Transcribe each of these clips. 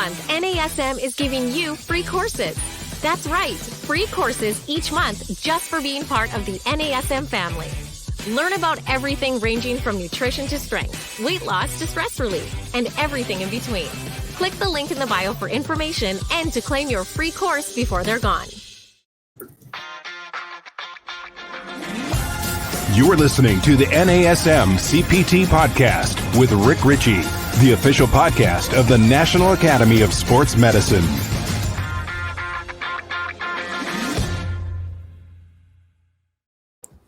month, NASM is giving you free courses. That's right, free courses each month just for being part of the NASM family. Learn about everything ranging from nutrition to strength, weight loss to stress relief, and everything in between. Click the link in the bio for information and to claim your free course before they're gone. You are listening to the NASM-CPT Podcast with Richey, the official podcast of the National Academy of Sports Medicine.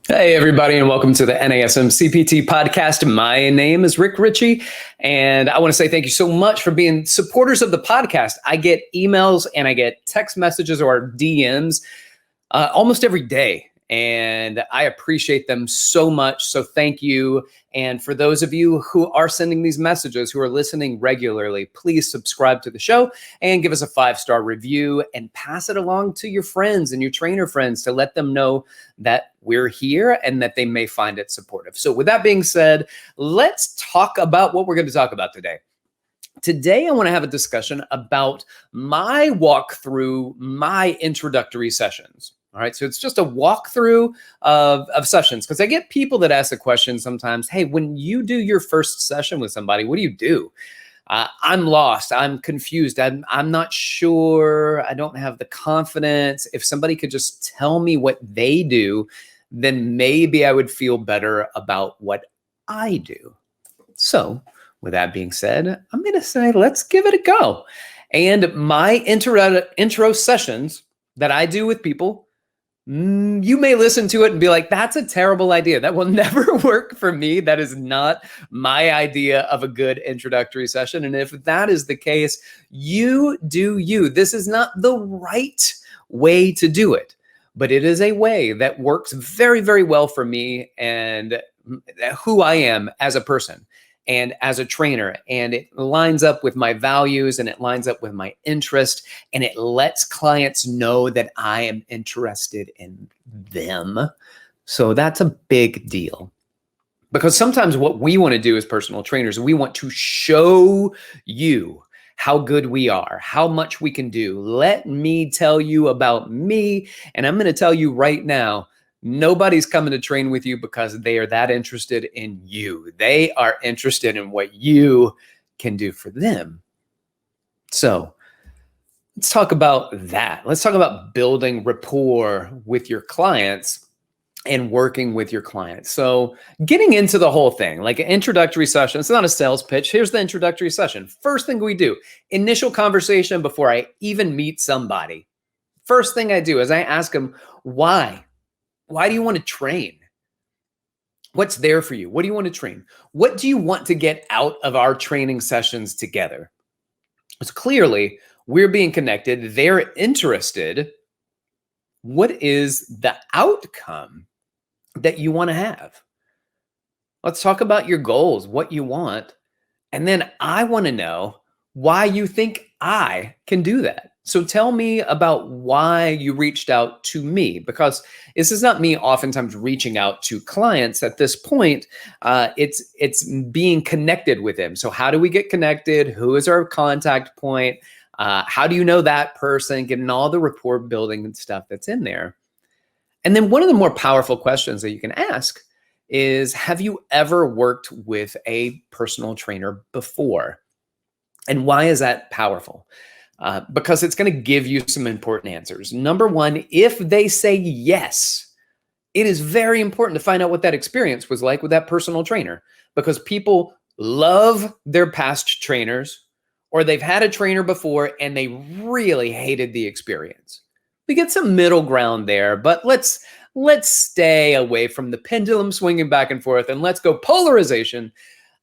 Hey, everybody, and welcome to the NASM-CPT Podcast. My name is Richey, and I want to say thank you so much for being supporters of the podcast. I get emails and I get text messages or DMs almost every day. And I appreciate them so much. So thank you. And for those of you who are sending these messages, who are listening regularly, please subscribe to the show and give us a 5-star review and pass it along to your friends and your trainer friends to let them know that we're here and that they may find it supportive. So with that being said, let's talk about what we're going to talk about today. Today, I want to have a discussion about my walkthrough, my introductory sessions. All right, so it's just a walkthrough of sessions, because I get people that ask the question sometimes, hey, when you do your first session with somebody, what do you do? I'm lost. I'm confused. I'm not sure. I don't have the confidence. If somebody could just tell me what they do, then maybe I would feel better about what I do. So with that being said, I'm going to say, let's give it a go. And my intro sessions that I do with people, you may listen to it and be like, that's a terrible idea. That will never work for me. That is not my idea of a good introductory session. And if that is the case, you do you. This is not the right way to do it, but it is a way that works very, very well for me and who I am as a person and as a trainer. And it lines up with my values and it lines up with my interest, and it lets clients know that I am interested in them. So that's a big deal, because sometimes what we want to do as personal trainers, we want to show you how good we are, how much we can do. Let me tell you about me. And I'm going to tell you right now, nobody's coming to train with you because they are that interested in you. They are interested in what you can do for them. So let's talk about that. Let's talk about building rapport with your clients and working with your clients. So getting into the whole thing, like an introductory session, it's not a sales pitch. Here's the introductory session. First thing we do, initial conversation before I even meet somebody. First thing I do is I ask them, why? Why do you want to train? What's there for you? What do you want to train? What do you want to get out of our training sessions together? It's clearly we're being connected. They're interested. What is the outcome that you want to have? Let's talk about your goals, what you want. And then I want to know why you think I can do that. So tell me about why you reached out to me, because this is not me oftentimes reaching out to clients at this point. It's being connected with them. So how do we get connected? Who is our contact point? How do you know that person? Getting all the rapport building and stuff that's in there. And then one of the more powerful questions that you can ask is, have you ever worked with a personal trainer before? And why is that powerful? Because it's going to give you some important answers. Number one, if they say yes, it is very important to find out what that experience was like with that personal trainer, because people love their past trainers, or they've had a trainer before and they really hated the experience. We get some middle ground there, but let's stay away from the pendulum swinging back and forth, and let's go polarization.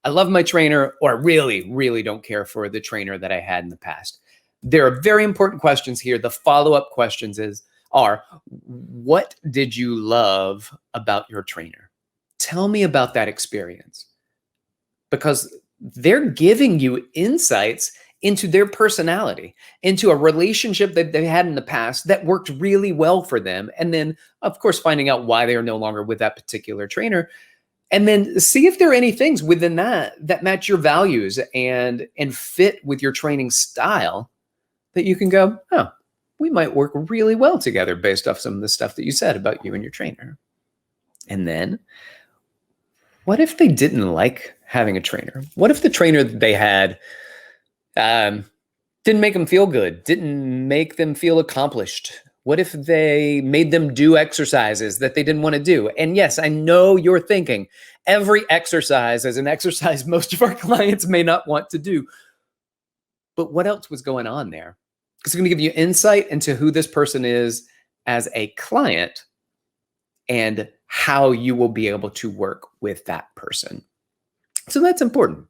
I love my trainer, or I really, really don't care for the trainer that I had in the past. There are very important questions here. The follow-up questions are, what did you love about your trainer? Tell me about that experience. Because they're giving you insights into their personality, into a relationship that they had in the past that worked really well for them. And then, of course, finding out why they are no longer with that particular trainer. And then see if there are any things within that match your values and fit with your training style that you can go, oh, we might work really well together based off some of the stuff that you said about you and your trainer. And then what if they didn't like having a trainer? What if the trainer that they had didn't make them feel good, didn't make them feel accomplished? What if they made them do exercises that they didn't want to do? And yes, I know you're thinking every exercise is an exercise most of our clients may not want to do. But what else was going on there? It's going to give you insight into who this person is as a client and how you will be able to work with that person. So that's important.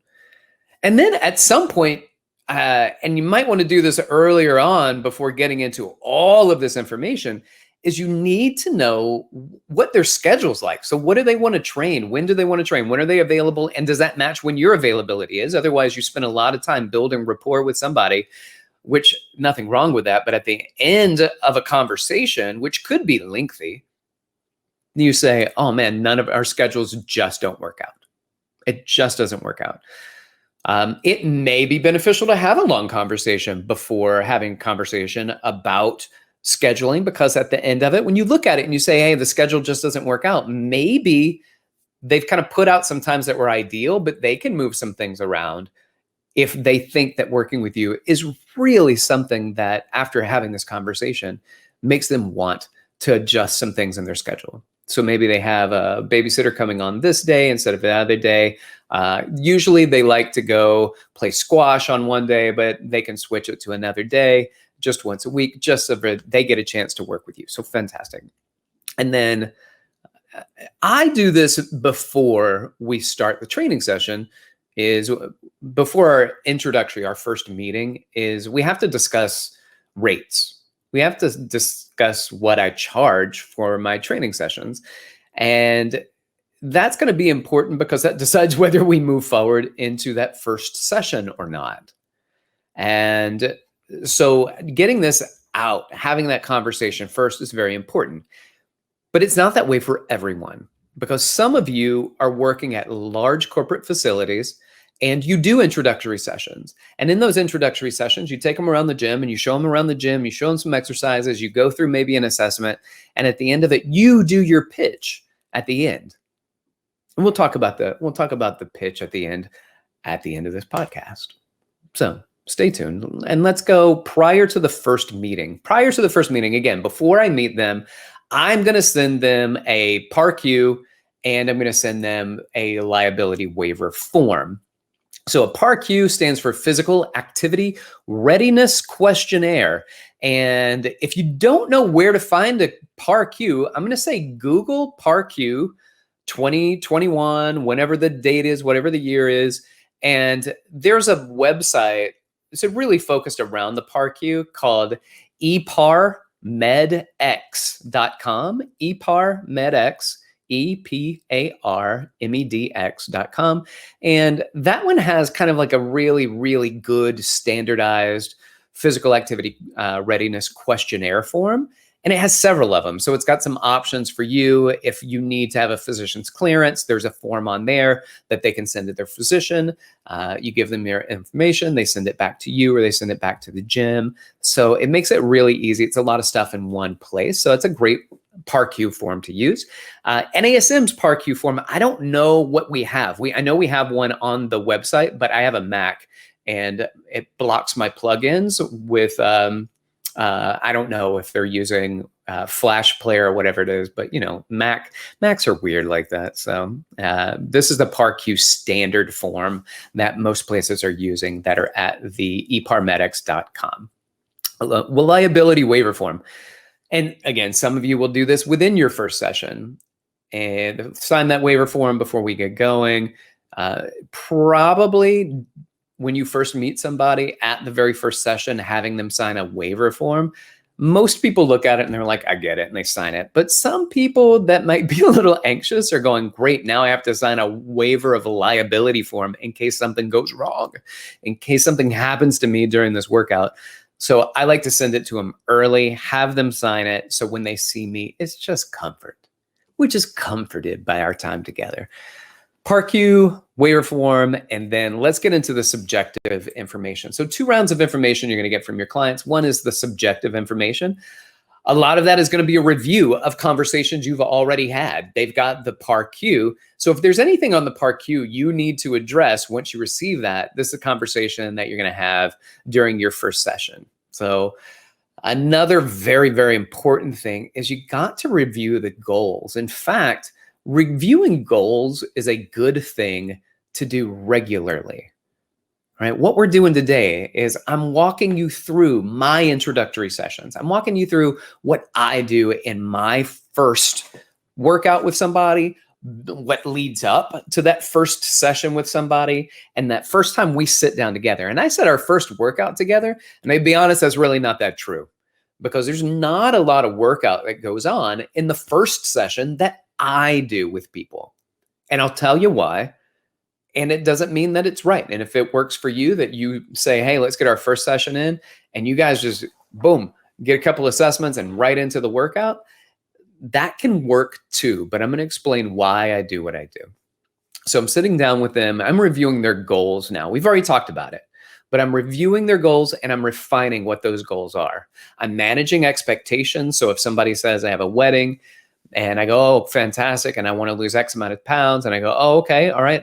And then at some point, and you might want to do this earlier on before getting into all of this information, is you need to know what their schedule's like. So what do they want to train? When do they want to train? When are they available? And does that match when your availability is? Otherwise, you spend a lot of time building rapport with somebody, which nothing wrong with that. But at the end of a conversation, which could be lengthy, you say, oh man, none of our schedules just don't work out. It just doesn't work out. It may be beneficial to have a long conversation before having a conversation about scheduling, because at the end of it, when you look at it and you say, hey, the schedule just doesn't work out, maybe they've kind of put out some times that were ideal, but they can move some things around if they think that working with you is really something that, after having this conversation, makes them want to adjust some things in their schedule. So maybe they have a babysitter coming on this day instead of the other day. Usually they like to go play squash on one day, but they can switch it to another day, just once a week, just so that they get a chance to work with you. So fantastic. And then I do this before we start the training session, is before our introductory, our first meeting, is we have to discuss rates. We have to discuss what I charge for my training sessions. And that's going to be important because that decides whether we move forward into that first session or not. And so getting this out, having that conversation first is very important. But it's not that way for everyone, because some of you are working at large corporate facilities and you do introductory sessions. And in those introductory sessions, you take them around the gym and you show them around the gym, you show them some exercises, you go through maybe an assessment, and at the end of it, you do your pitch at the end. And we'll talk about the pitch at the end of this podcast. So stay tuned and let's go prior to the first meeting. Prior to the first meeting, again, before I meet them, I'm going to send them a PAR-Q and I'm going to send them a liability waiver form. So a PAR-Q stands for Physical Activity Readiness Questionnaire. And if you don't know where to find a PAR-Q, I'm going to say Google PAR-Q 2021, whenever the date is, whatever the year is. And there's a website, it's really focused around the PAR-Q, called eparmedx.com, eparmedx. eparmedx.com. And that one has kind of like a really, really good standardized physical activity readiness questionnaire form. And it has several of them. So it's got some options for you. If you need to have a physician's clearance, there's a form on there that they can send to their physician. You give them your information, they send it back to you, or they send it back to the gym. So it makes it really easy. It's a lot of stuff in one place. So it's a great PAR-Q form to use. NASM's PAR-Q form, I don't know what we have. I know we have one on the website, but I have a Mac and it blocks my plugins with, I don't know if they're using Flash Player or whatever it is, but Macs are weird like that. So this is the PAR-Q standard form that most places are using that are at the eparmedx.com. Liability waiver form. And again, some of you will do this within your first session and sign that waiver form before we get going. Probably when you first meet somebody at the very first session, having them sign a waiver form, most people look at it and they're like, I get it, and they sign it. But some people that might be a little anxious are going, great, now I have to sign a waiver of a liability form in case something goes wrong, in case something happens to me during this workout. So I like to send it to them early, have them sign it. So when they see me, it's just comfort. We're just comforted by our time together. PAR-Q, waiver form, and then let's get into the subjective information. So 2 rounds of information you're going to get from your clients. One is the subjective information. A lot of that is going to be a review of conversations you've already had. They've got the PAR-Q. So if there's anything on the PAR-Q you need to address once you receive that, this is a conversation that you're going to have during your first session. So another very, very important thing is you got to review the goals. In fact, reviewing goals is a good thing to do regularly. Right? What we're doing today is I'm walking you through my introductory sessions. I'm walking you through what I do in my first workout with somebody, what leads up to that first session with somebody, and that first time we sit down together. And I said our first workout together, and to be honest, that's really not that true, because there's not a lot of workout that goes on in the first session that I do with people. And I'll tell you why. And it doesn't mean that it's right. And if it works for you, that you say, hey, let's get our first session in, and you guys just, boom, get a couple assessments and right into the workout, that can work too. But I'm going to explain why I do what I do. So I'm sitting down with them. I'm reviewing their goals now. We've already talked about it, but I'm reviewing their goals and I'm refining what those goals are. I'm managing expectations. So if somebody says I have a wedding, and I go, oh, fantastic. And I want to lose X amount of pounds. And I go, oh, okay. All right.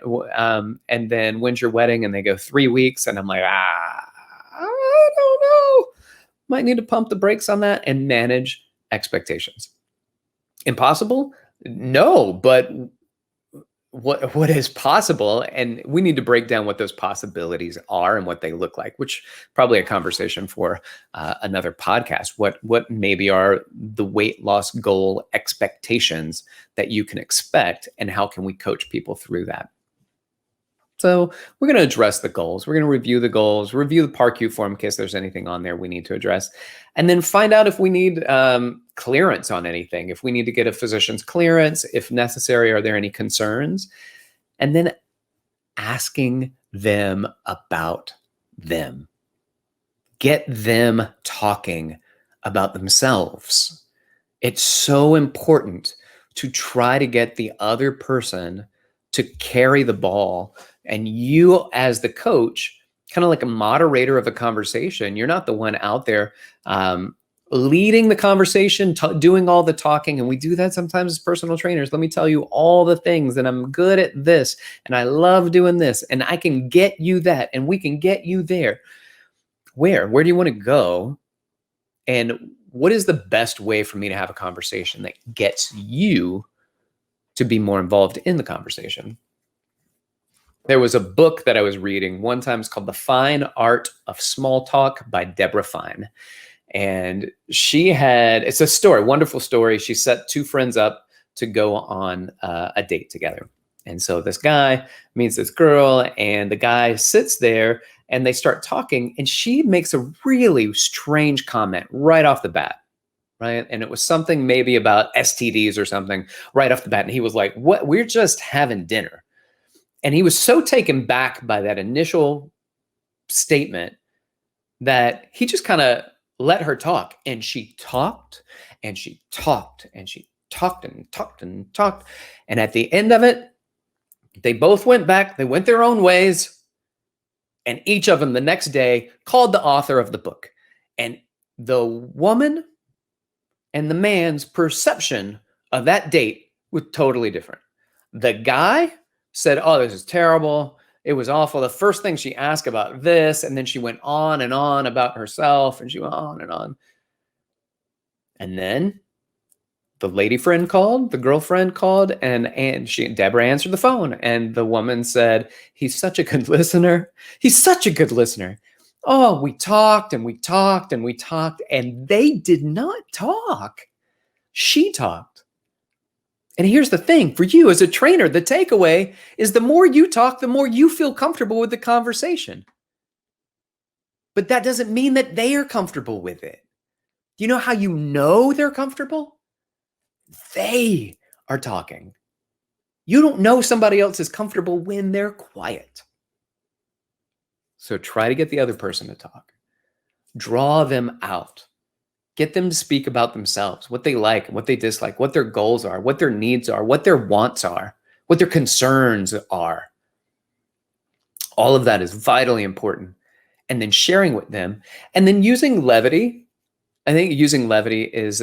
And then when's your wedding? And they go 3 weeks. And I'm like, I don't know. Might need to pump the brakes on that and manage expectations. Impossible? No, but what is possible, and we need to break down what those possibilities are and what they look like, which probably a conversation for another podcast. What maybe are the weight loss goal expectations that you can expect, and how can we coach people through that? So we're going to address the goals. We're going to review the goals, review the PAR-Q form in case there's anything on there we need to address, and then find out if we need clearance on anything, if we need to get a physician's clearance, if necessary, are there any concerns? And then asking them about them. Get them talking about themselves. It's so important to try to get the other person to carry the ball. And you, as the coach, kind of like a moderator of a conversation, you're not the one out there leading the conversation, doing all the talking. And we do that sometimes as personal trainers. Let me tell you all the things, and I'm good at this, and I love doing this, and I can get you that, and we can get you there. Where do you want to go? And what is the best way for me to have a conversation that gets you to be more involved in the conversation? There was a book that I was reading one time. It's called The Fine Art of Small Talk by Deborah Fine. And it's a story, wonderful story. She set 2 friends up to go on a date together. And so this guy meets this girl, and the guy sits there and they start talking, and she makes a really strange comment right off the bat. Right. And it was something maybe about STDs or something right off the bat. And he was like, what? We're just having dinner. And he was so taken back by that initial statement that he just kind of let her talk. And she talked and she talked and she talked and talked and talked. And at the end of it, they both went back. They went their own ways. And each of them the next day called the author of the book. And the woman and the man's perception of that date was totally different. The guy said, oh, this is terrible. It was awful. The first thing she asked about this, and then she went on and on about herself, and she went on and on. And then the lady friend called, the girlfriend called, and Deborah answered the phone, and the woman said, he's such a good listener. He's such a good listener. Oh, we talked and we talked and we talked, and they did not talk. She talked. And here's the thing for you as a trainer, the takeaway is the more you talk, the more you feel comfortable with the conversation. But that doesn't mean that they are comfortable with it. You know how you know they're comfortable? They are talking. You don't know somebody else is comfortable when they're quiet. So try to get the other person to talk. Draw them out. Get them to speak about themselves, what they like, what they dislike, what their goals are, what their needs are, what their wants are, what their concerns are. All of that is vitally important. And then sharing with them, and then using levity. I think using levity is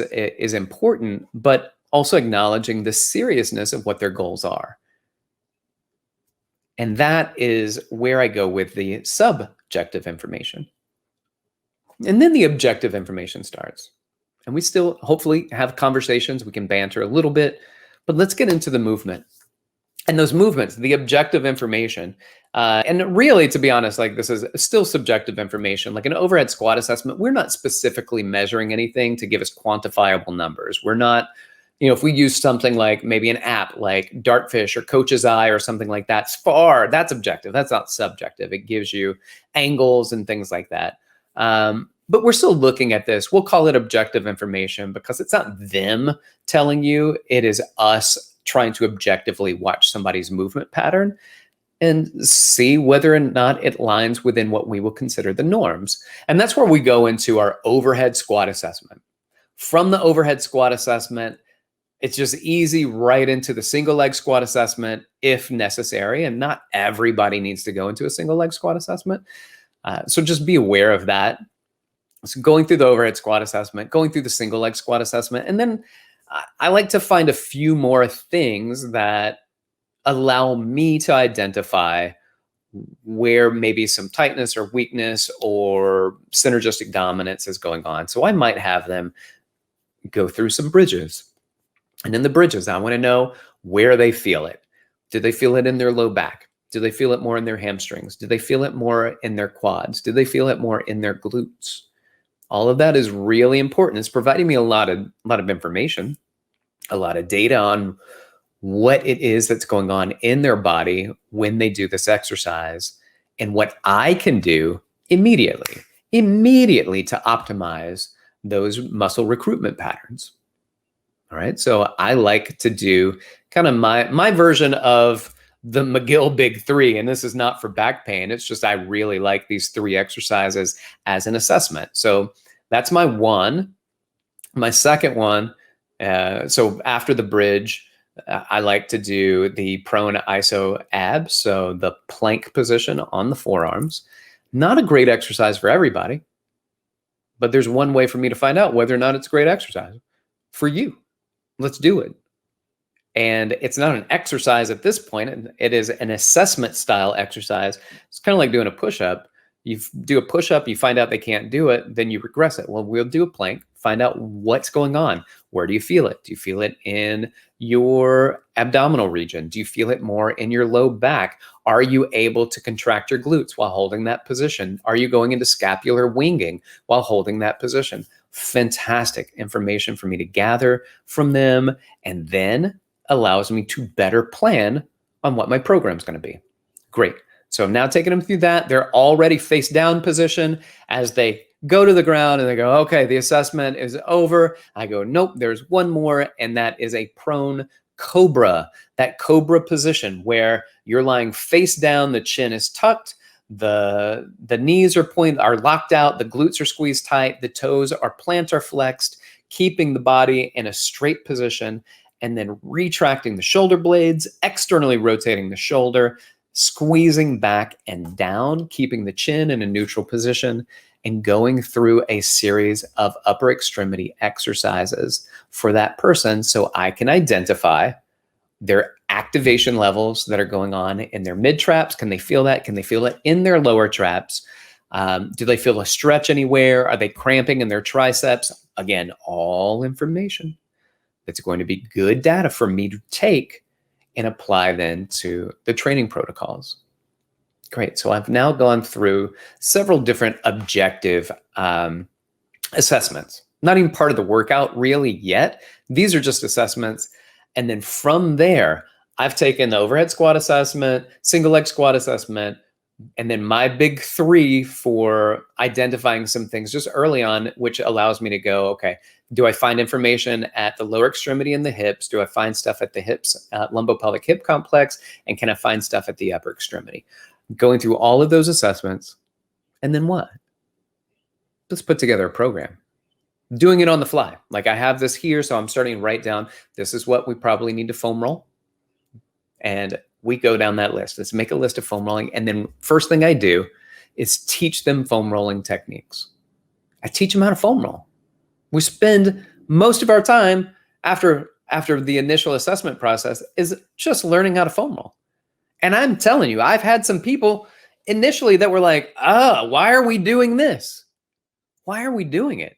important, but also acknowledging the seriousness of what their goals are. And that is where I go with the subjective information. And then the objective information starts. And we still hopefully have conversations. We can banter a little bit, but let's get into the movement. And those movements, the objective information, and really, to be honest, like this is still subjective information. Like an overhead squat assessment, we're not specifically measuring anything to give us quantifiable numbers. We're not, if we use something like maybe an app like Dartfish or Coach's Eye or something like that, that's objective. That's not subjective. It gives you angles and things like that. But we're still looking at this. We'll call it objective information because it's not them telling you, it is us trying to objectively watch somebody's movement pattern and see whether or not it lines within what we will consider the norms. And that's where we go into our overhead squat assessment. From the overhead squat assessment, it's just easy right into the single leg squat assessment if necessary. And not everybody needs to go into a single leg squat assessment. So just be aware of that. So going through the overhead squat assessment, going through the single leg squat assessment, and then I like to find a few more things that allow me to identify where maybe some tightness or weakness or synergistic dominance is going on. So I might have them go through some bridges. And in the bridges, I want to know where they feel it. Do they feel it in their low back? Do they feel it more in their hamstrings? Do they feel it more in their quads? Do they feel it more in their glutes? All of that is really important. It's providing me a lot of information, a lot of data on what it is that's going on in their body when they do this exercise and what I can do immediately to optimize those muscle recruitment patterns. All right. So I like to do kind of my version of the McGill Big Three. And this is not for back pain. It's just I really like these 3 exercises as an assessment. So that's my one. My second one, so after the bridge, I like to do the prone iso abs. So the plank position on the forearms. Not a great exercise for everybody, but there's one way for me to find out whether or not it's a great exercise for you. Let's do it. And it's not an exercise at this point. It is an assessment style exercise. It's kind of like doing a push-up. You do a push-up, you find out they can't do it, then you regress it. Well, we'll do a plank, find out what's going on. Where do you feel it? Do you feel it in your abdominal region? Do you feel it more in your low back? Are you able to contract your glutes while holding that position? Are you going into scapular winging while holding that position? Fantastic information for me to gather from them, and then allows me to better plan on what my program is going to be. Great. So I'm now taking them through that. They're already face down position. As they go to the ground and they go, okay, the assessment is over. I go, nope, there's one more. And that is a prone cobra, that cobra position where you're lying face down, the chin is tucked, the knees are locked out, the glutes are squeezed tight, the toes are plantar flexed, keeping the body in a straight position, and then retracting the shoulder blades, externally rotating the shoulder, squeezing back and down, keeping the chin in a neutral position, and going through a series of upper extremity exercises for that person so I can identify their activation levels that are going on in their mid traps. Can they feel that? Can they feel it in their lower traps? Do they feel a stretch anywhere? Are they cramping in their triceps? Again, all information that's going to be good data for me to take and apply then to the training protocols. Great. So I've now gone through several different objective assessments. Not even part of the workout really yet. These are just assessments. And then from there, I've taken the overhead squat assessment, single leg squat assessment, and then my big 3 for identifying some things just early on, which allows me to go, okay, do I find information at the lower extremity and the hips? Do I find stuff at the hips, lumbopelvic hip complex? And can I find stuff at the upper extremity? Going through all of those assessments. And then what? Let's put together a program. Doing it on the fly. Like I have this here, so I'm starting to write down, this is what we probably need to foam roll. And we go down that list. Let's make a list of foam rolling. And then first thing I do is teach them foam rolling techniques. I teach them how to foam roll. We spend most of our time after the initial assessment process is just learning how to foam roll. And I'm telling you, I've had some people initially that were like, why are we doing this? Why are we doing it?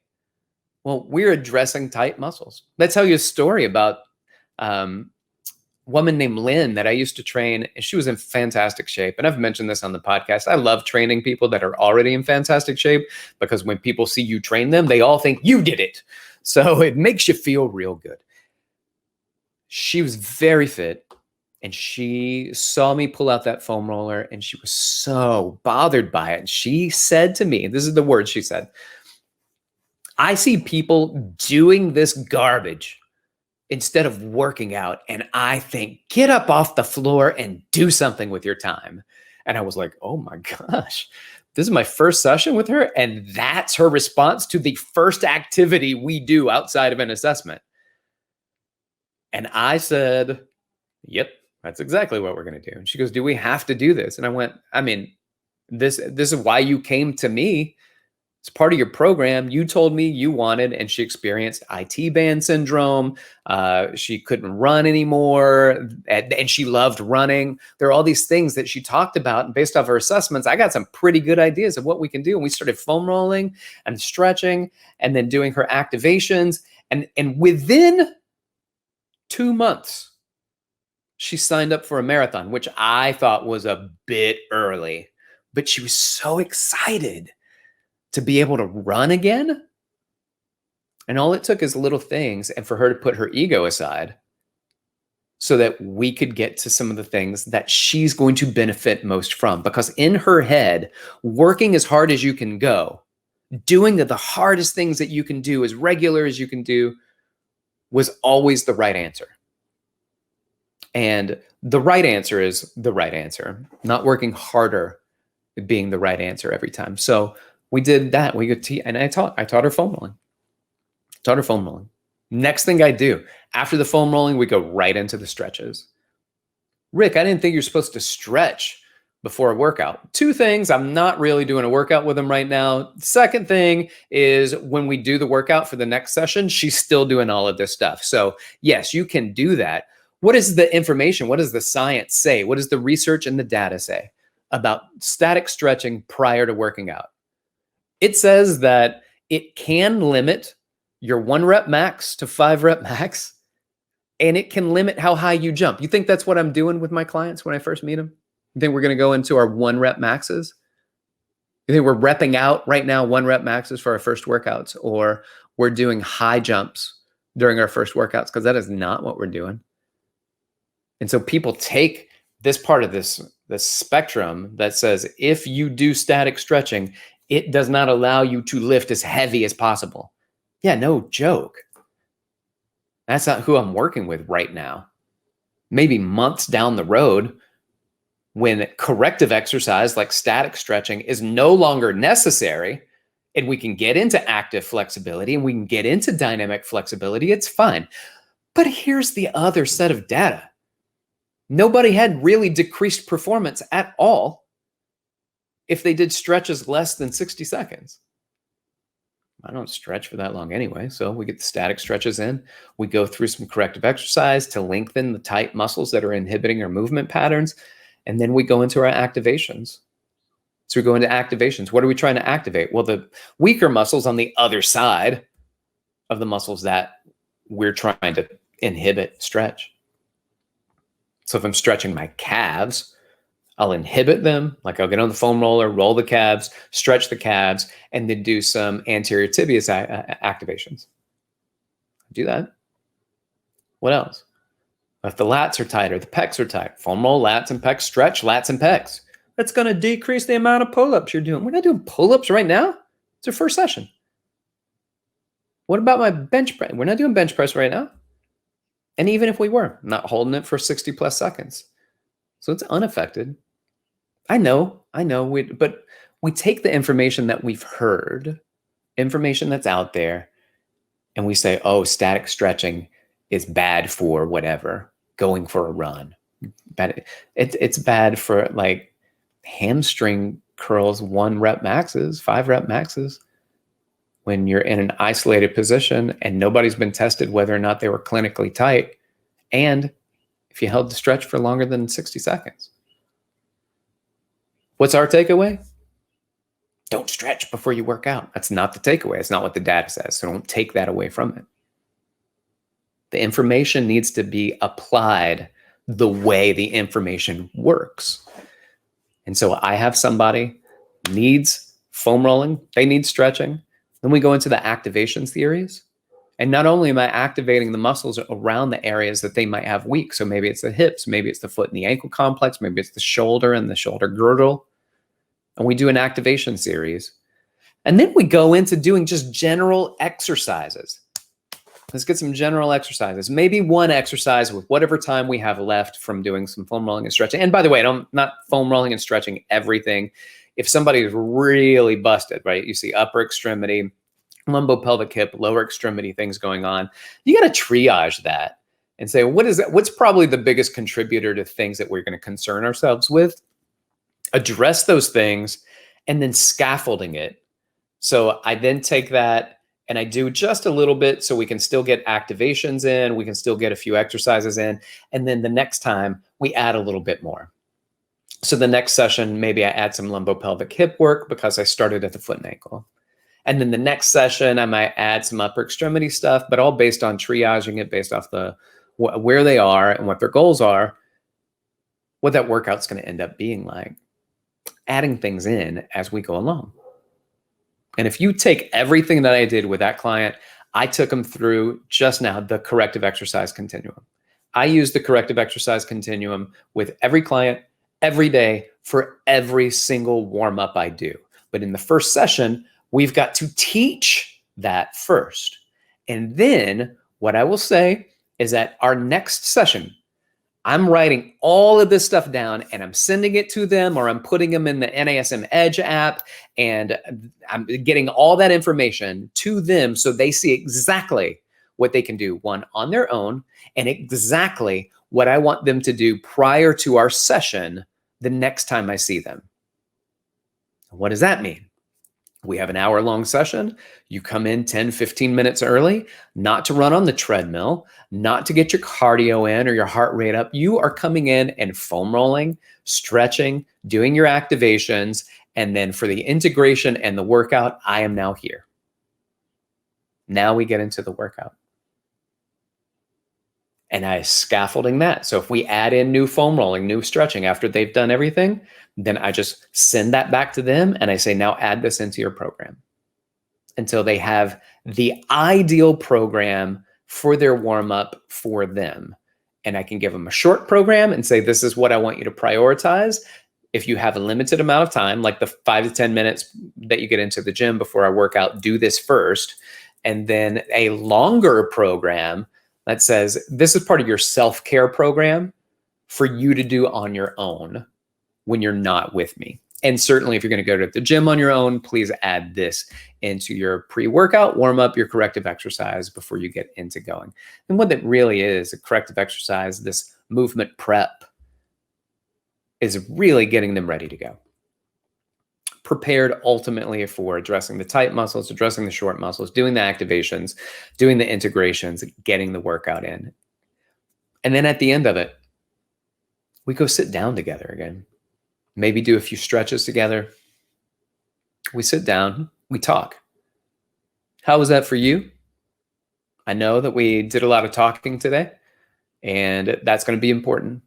Well, we're addressing tight muscles. Let's tell you a story about woman named Lynn that I used to train. She was in fantastic shape. And I've mentioned this on the podcast. I love training people that are already in fantastic shape because when people see you train them, they all think you did it. So it makes you feel real good. She was very fit and she saw me pull out that foam roller and she was so bothered by it. And she said to me, this is the word she said, I see people doing this garbage instead of working out. And I think, get up off the floor and do something with your time. And I was like, oh my gosh, this is my first session with her. And that's her response to the first activity we do outside of an assessment. And I said, yep, that's exactly what we're going to do. And she goes, do we have to do this? And I went, I mean, this is why you came to me. It's part of your program. You told me you wanted, and she experienced IT band syndrome. She couldn't run anymore, and she loved running. There are all these things that she talked about, and based off her assessments, I got some pretty good ideas of what we can do. And we started foam rolling and stretching, and then doing her activations. And within 2 months, she signed up for a marathon, which I thought was a bit early, but she was so excited to be able to run again. And all it took is little things and for her to put her ego aside so that we could get to some of the things that she's going to benefit most from. Because in her head, working as hard as you can go, doing the hardest things that you can do as regular as you can do was always the right answer. And the right answer is the right answer, not working harder being the right answer every time. So we did that. We could and I taught her foam rolling. Next thing I do after the foam rolling, we go right into the stretches. Rick, I didn't think you're supposed to stretch before a workout. 2 things. I'm not really doing a workout with them right now. Second thing is when we do the workout for the next session, she's still doing all of this stuff. So yes, you can do that. What is the information? What does the science say? What does the research and the data say about static stretching prior to working out? It says that it can limit your 1 rep max to 5 rep max, and it can limit how high you jump. You think that's what I'm doing with my clients when I first meet them? You think we're going to go into our 1 rep maxes? You think we're repping out right now 1 rep maxes for our first workouts, or we're doing high jumps during our first workouts? Because that is not what we're doing. And so people take this part of this spectrum that says if you do static stretching, it does not allow you to lift as heavy as possible. Yeah, no joke. That's not who I'm working with right now. Maybe months down the road, when corrective exercise like static stretching is no longer necessary, and we can get into active flexibility and we can get into dynamic flexibility, it's fine. But here's the other set of data. Nobody had really decreased performance at all if they did stretches less than 60 seconds. I don't stretch for that long anyway, so we get the static stretches in. We go through some corrective exercise to lengthen the tight muscles that are inhibiting our movement patterns, and then we go into our activations. So we go into activations. What are we trying to activate? Well, the weaker muscles on the other side of the muscles that we're trying to inhibit stretch. So if I'm stretching my calves, I'll inhibit them, like I'll get on the foam roller, roll the calves, stretch the calves, and then do some anterior tibial activations. Do that. What else? If the lats are tighter, the pecs are tight, foam roll, lats and pecs, stretch, lats and pecs. That's going to decrease the amount of pull-ups you're doing. We're not doing pull-ups right now. It's our first session. What about my bench press? We're not doing bench press right now. And even if we were, I'm not holding it for 60 plus seconds. So it's unaffected. I know, but we take the information that we've heard, information that's out there, and we say, oh, static stretching is bad for whatever, going for a run. But it's bad for like hamstring curls, 1 rep maxes, 5 rep maxes, when you're in an isolated position and nobody's been tested whether or not they were clinically tight, and if you held the stretch for longer than 60 seconds. What's our takeaway? Don't stretch before you work out. That's not the takeaway. It's not what the data says. So don't take that away from it. The information needs to be applied the way the information works. And so I have somebody needs foam rolling, they need stretching. Then we go into the activation theories. And not only am I activating the muscles around the areas that they might have weak, so maybe it's the hips, maybe it's the foot and the ankle complex, maybe it's the shoulder and the shoulder girdle. And we do an activation series. And then we go into doing just general exercises. Let's get some general exercises. Maybe one exercise with whatever time we have left from doing some foam rolling and stretching. And by the way, not foam rolling and stretching everything. If somebody is really busted, right? You see upper extremity, lumbopelvic hip, lower extremity things going on. You got to triage that and say, what is that? What's probably the biggest contributor to things that we're going to concern ourselves with? Address those things and then scaffolding it. So I then take that and I do just a little bit so we can still get activations in, we can still get a few exercises in. And then the next time we add a little bit more. So the next session, maybe I add some lumbopelvic hip work because I started at the foot and ankle. And then the next session, I might add some upper extremity stuff, but all based on triaging it based off where they are and what their goals are, what that workout's going to end up being like. Adding things in as we go along. And if you take everything that I did with that client, I took them through just now the corrective exercise continuum. I use the corrective exercise continuum with every client every day for every single warm-up I do. But in the first session, we've got to teach that first. And then what I will say is that our next session, I'm writing all of this stuff down and I'm sending it to them, or I'm putting them in the NASM Edge app, and I'm getting all that information to them so they see exactly what they can do, one, on their own, and exactly what I want them to do prior to our session the next time I see them. What does that mean? We have an hour-long session. You come in 10, 15 minutes early, not to run on the treadmill, not to get your cardio in or your heart rate up. You are coming in and foam rolling, stretching, doing your activations, and then for the integration and the workout, I am now here. Now we get into the workout. And I scaffolding that. So if we add in new foam rolling, new stretching after they've done everything, then I just send that back to them and I say, now add this into your program until they have the ideal program for their warm up for them. And I can give them a short program and say, this is what I want you to prioritize. If you have a limited amount of time, like the 5 to 10 minutes that you get into the gym before I work out, do this first. And then a longer program that says, this is part of your self-care program for you to do on your own when you're not with me. And certainly if you're going to go to the gym on your own, please add this into your pre-workout warm-up, your corrective exercise before you get into going. And what that really is, a corrective exercise, this movement prep, is really getting them ready to go. Prepared ultimately for addressing the tight muscles, addressing the short muscles, doing the activations, doing the integrations, getting the workout in. And then at the end of it, we go sit down together again. Maybe do a few stretches together. We sit down, we talk. How was that for you? I know that we did a lot of talking today, and that's going to be important.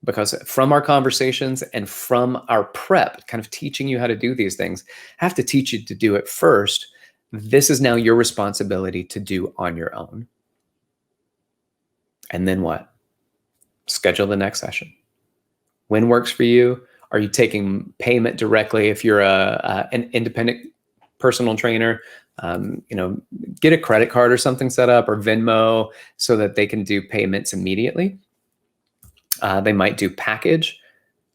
Because from our conversations and from our prep, kind of teaching you how to do these things, I have to teach you to do it first. This is now your responsibility to do on your own. And then what? Schedule the next session. When works for you? Are you taking payment directly if you're an independent personal trainer? Get a credit card or something set up, or Venmo, so that they can do payments immediately. They might do package.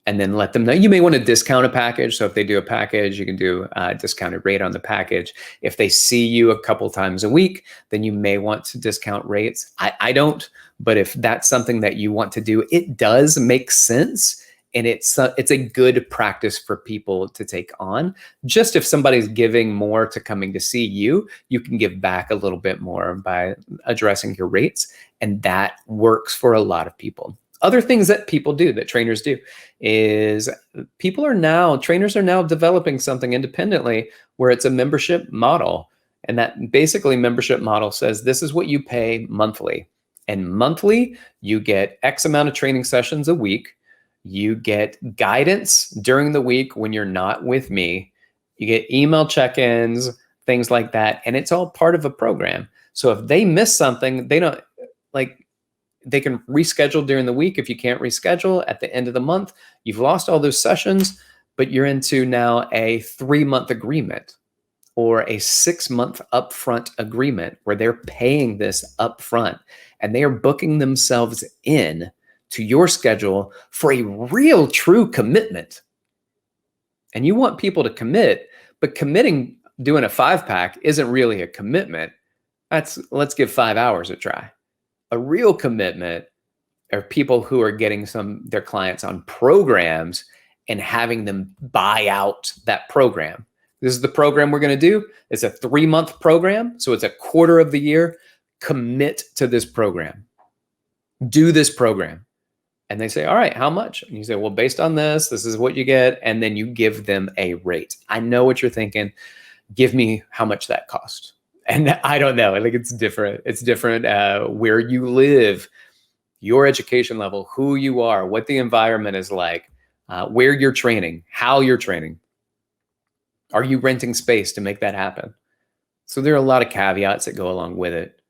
and then let them know. You may want to discount a package. So if they do a package, you can do a discounted rate on the package. If they see you a couple times a week, then you may want to discount rates. I don't, but if that's something that you want to do, it does make sense. And it's a good practice for people to take on. Just if somebody's giving more to coming to see you, you can give back a little bit more by addressing your rates. And that works for a lot of people. Other things that people do, that trainers do, is trainers are now developing something independently where it's a membership model. And that basically membership model says this is what you pay monthly. And monthly, you get X amount of training sessions a week. You get guidance during the week when you're not with me. You get email check-ins, things like that. And it's all part of a program. So if they miss something, they can reschedule during the week. If you can't reschedule at the end of the month, you've lost all those sessions, but you're into now a 3-month agreement or a 6-month upfront agreement where they're paying this upfront and they are booking themselves in to your schedule for a real true commitment. And you want people to commit, but doing a 5-pack isn't really a commitment. Let's give 5 hours a try. A real commitment are people who are getting their clients on programs and having them buy out that program. This is the program we're going to do. It's a 3-month program. So it's a quarter of the year. Commit to this program. Do this program. And they say, all right, how much? And you say, well, based on this is what you get. And then you give them a rate. I know what you're thinking. Give me how much that cost. And I don't know. I think it's different. It's different where you live, your education level, who you are, what the environment is like, where you're training, how you're training. Are you renting space to make that happen? So there are a lot of caveats that go along with it.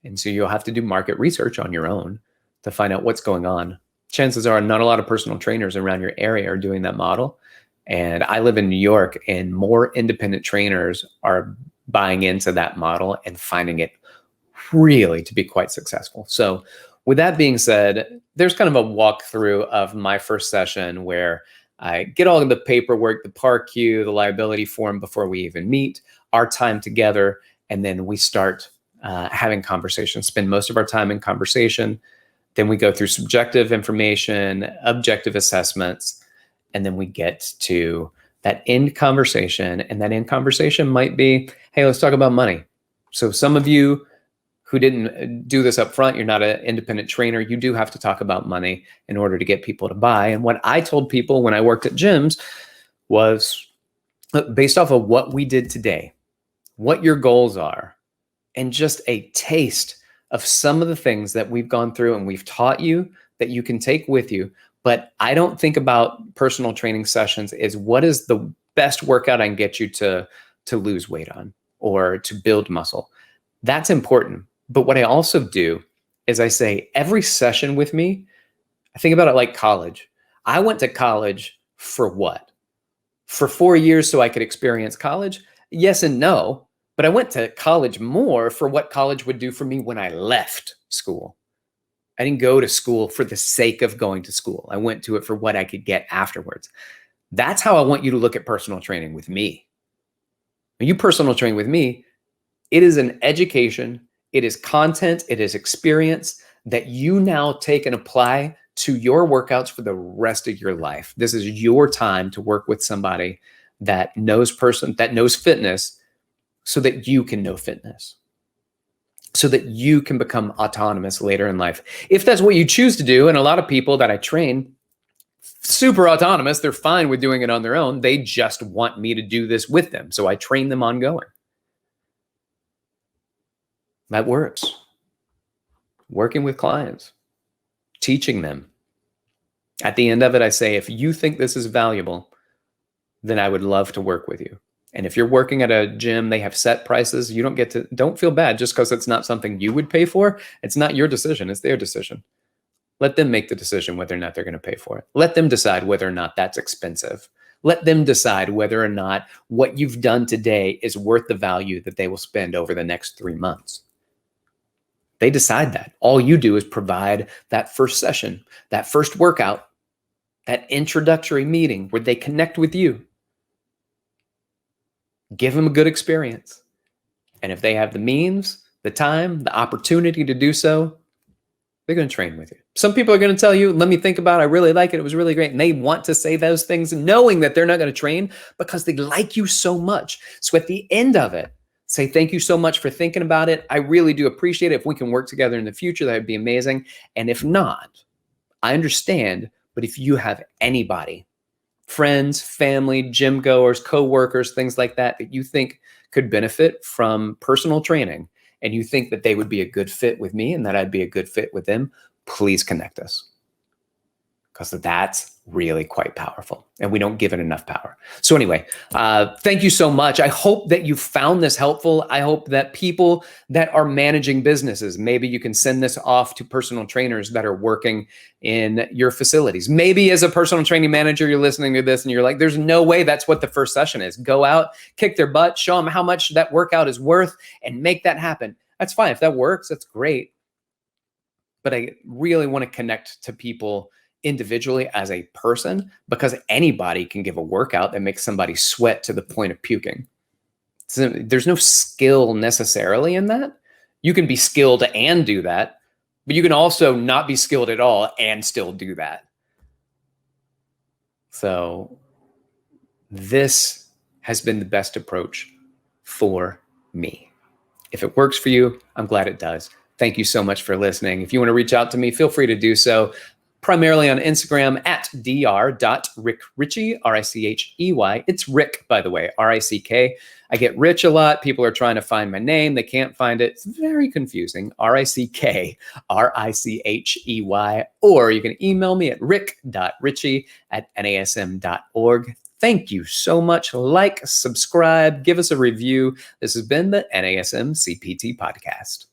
And so you'll have to do market research on your own to find out what's going on. Chances are not a lot of personal trainers around your area are doing that model. And I live in New York, and more independent trainers are buying into that model and finding it really to be quite successful. So with that being said, there's kind of a walkthrough of my first session where I get all of the paperwork, the PAR-Q, the liability form before we even meet, our time together, and then we start having conversations, spend most of our time in conversation. Then we go through subjective information, objective assessments, and then we get to that end conversation. And that end conversation might be, hey, let's talk about money. So some of you who didn't do this up front, you're not an independent trainer, you do have to talk about money in order to get people to buy. And what I told people when I worked at gyms was, based off of what we did today, what your goals are, and just a taste of some of the things that we've gone through and we've taught you that you can take with you. But I don't think about personal training sessions as what is the best workout I can get you to lose weight on or to build muscle. That's important. But what I also do is I say every session with me, I think about it like college. I went to college for what? For 4 years so I could experience college? Yes and no. But I went to college more for what college would do for me when I left school. I didn't go to school for the sake of going to school. I went to it for what I could get afterwards. That's how I want you to look at personal training with me. When you personal train with me, it is an education, it is content, it is experience that you now take and apply to your workouts for the rest of your life. This is your time to work with somebody that knows fitness, so that you can know fitness, so that you can become autonomous later in life. If that's what you choose to do, and a lot of people that I train, super autonomous, they're fine with doing it on their own. They just want me to do this with them. So I train them ongoing. That works. Working with clients, teaching them. At the end of it, I say, if you think this is valuable, then I would love to work with you. And if you're working at a gym, they have set prices. You don't feel bad just because it's not something you would pay for. It's not your decision. It's their decision. Let them make the decision whether or not they're going to pay for it. Let them decide whether or not that's expensive. Let them decide whether or not what you've done today is worth the value that they will spend over the next 3 months. They decide that. All you do is provide that first session, that first workout that introductory meeting where they connect with you. Give them a good experience. And if they have the means, the time, the opportunity to do so, they're going to train with you. Some people are going to tell you, let me think about it. I really like it. It was really great. And they want to say those things knowing that they're not going to train because they like you so much. So at the end of it, say, thank you so much for thinking about it. I really do appreciate it. If we can work together in the future, that would be amazing. And if not, I understand. But if you have anybody, friends, family, gym goers, coworkers, things like that, that you think could benefit from personal training, and you think that they would be a good fit with me and that I'd be a good fit with them, please connect us. Because that's really quite powerful. And we don't give it enough power. So anyway, thank you so much. I hope that you found this helpful. I hope that people that are managing businesses, maybe you can send this off to personal trainers that are working in your facilities. Maybe as a personal training manager, you're listening to this and you're like, there's no way that's what the first session is. Go out, kick their butt, show them how much that workout is worth, and make that happen. That's fine. If that works, that's great. But I really want to connect to people individually as a person, because anybody can give a workout that makes somebody sweat to the point of puking. So there's no skill necessarily in that. You can be skilled and do that, but you can also not be skilled at all and still do that. So this has been the best approach for me. If it works for you, I'm glad it does. Thank you so much for listening. If you want to reach out to me, feel free to do so. Primarily on Instagram at dr.rickrechey, R-I-C-H-E-Y. It's Rick, by the way, R-I-C-K. I get Rich a lot. People are trying to find my name. They can't find it. It's very confusing. R-I-C-K, R-I-C-H-E-Y. Or you can email me at rick.richey@nasm.org. Thank you so much. Like, subscribe, give us a review. This has been the NASM-CPT Podcast.